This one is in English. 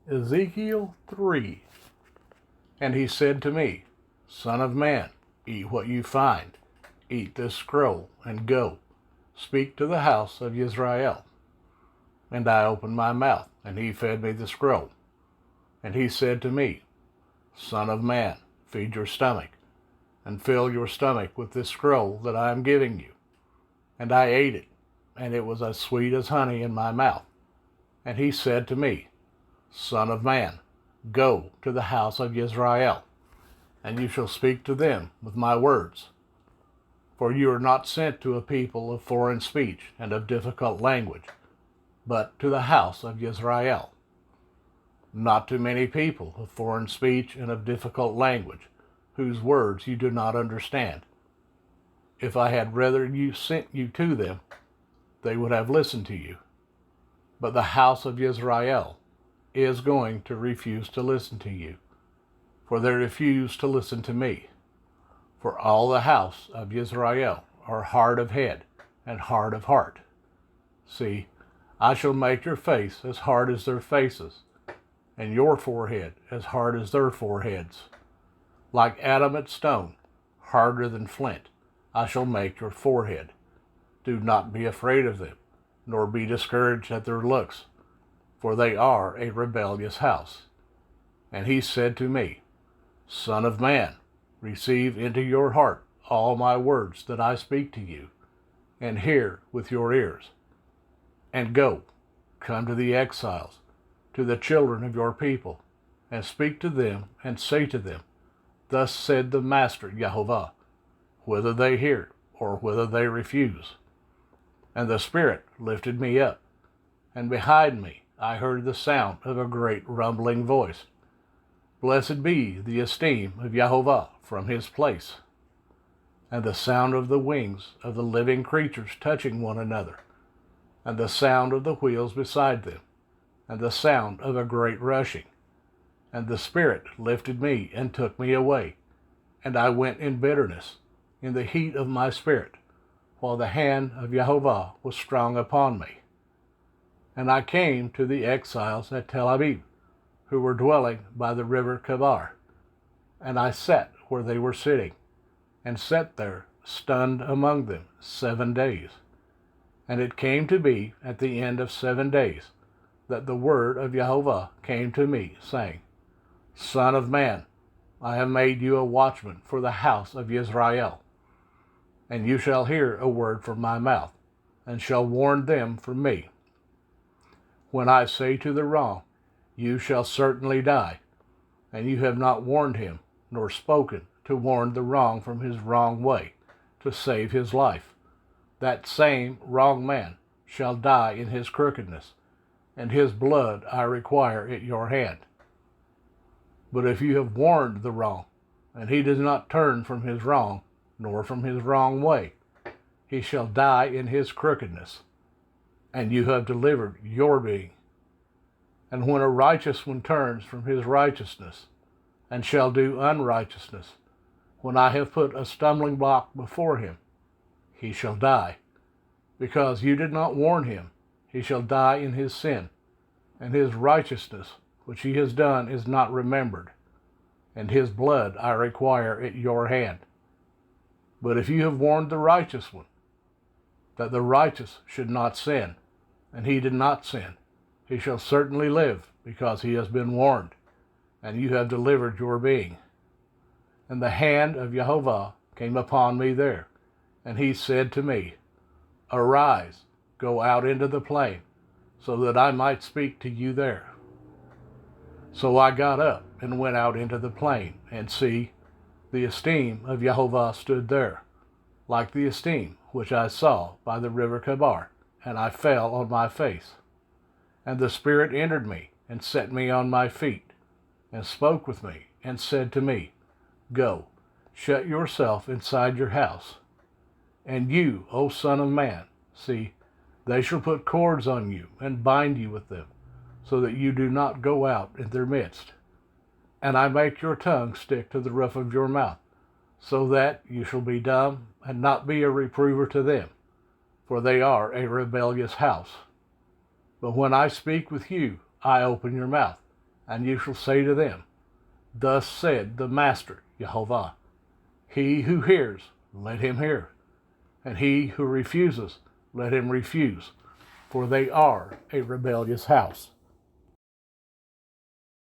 Ezekial 3. And he said to me, Son of man, eat what you find. Eat this scroll, and go. Speak to the house of Israel. And I opened my mouth, and he fed me the scroll. And he said to me, Son of man, feed your stomach, and fill your stomach with this scroll that I am giving you. And I ate it, and it was as sweet as honey in my mouth. And he said to me, Son of man, go to the house of Israel, and you shall speak to them with my words. For you are not sent to a people of foreign speech and of difficult language, but to the house of Israel. Not to many people of foreign speech and of difficult language, whose words you do not understand. If I had rather you sent you to them, they would have listened to you. But the house of Israel is going to refuse to listen to you, for they refuse to listen to me. For all the house of Israel are hard of head and hard of heart. See, I shall make your face as hard as their faces, and your forehead as hard as their foreheads. Like adamant stone, harder than flint, I shall make your forehead. Do not be afraid of them, nor be discouraged at their looks, for they are a rebellious house. And he said to me, Son of man, receive into your heart all my words that I speak to you, and hear with your ears. And go, come to the exiles, to the children of your people, and speak to them, and say to them, Thus said the Master Jehovah, whether they hear or whether they refuse. And the Spirit lifted me up, and behind me I heard the sound of a great rumbling voice. Blessed be the esteem of Jehovah from his place. And the sound of the wings of the living creatures touching one another, and the sound of the wheels beside them, and the sound of a great rushing. And the Spirit lifted me and took me away, and I went in bitterness, in the heat of my spirit, while the hand of Jehovah was strong upon me. And I came to the exiles at Tel Aviv, who were dwelling by the river Kebar. And I sat where they were sitting, and sat there stunned among them 7 days. And it came to be at the end of 7 days that the word of Jehovah came to me, saying, Son of man, I have made you a watchman for the house of Israel. And you shall hear a word from my mouth, and shall warn them from me. When I say to the wrong, You shall certainly die, and you have not warned him, nor spoken to warn the wrong from his wrong way, to save his life, that same wrong man shall die in his crookedness, and his blood I require at your hand. But if you have warned the wrong, and he does not turn from his wrong, nor from his wrong way, he shall die in his crookedness, and you have delivered your being. And when a righteous one turns from his righteousness, and shall do unrighteousness, when I have put a stumbling block before him, he shall die. Because you did not warn him, he shall die in his sin, and his righteousness which he has done is not remembered, and his blood I require at your hand. But if you have warned the righteous one, that the righteous should not sin, and he did not sin, he shall certainly live, because he has been warned, and you have delivered your being. And the hand of Jehovah came upon me there, and he said to me, Arise, go out into the plain, so that I might speak to you there. So I got up and went out into the plain, and see, the esteem of Jehovah stood there, like the esteem which I saw by the river Kebar, and I fell on my face. And the Spirit entered me, and set me on my feet, and spoke with me, and said to me, Go, shut yourself inside your house. And you, O son of man, see, they shall put cords on you, and bind you with them, so that you do not go out in their midst. And I make your tongue stick to the roof of your mouth, so that you shall be dumb, and not be a reprover to them, for they are a rebellious house. But when I speak with you, I open your mouth, And you shall say to them, Thus said the Master, Jehovah, he who hears, let him hear, and he who refuses, let him refuse, for they are a rebellious house.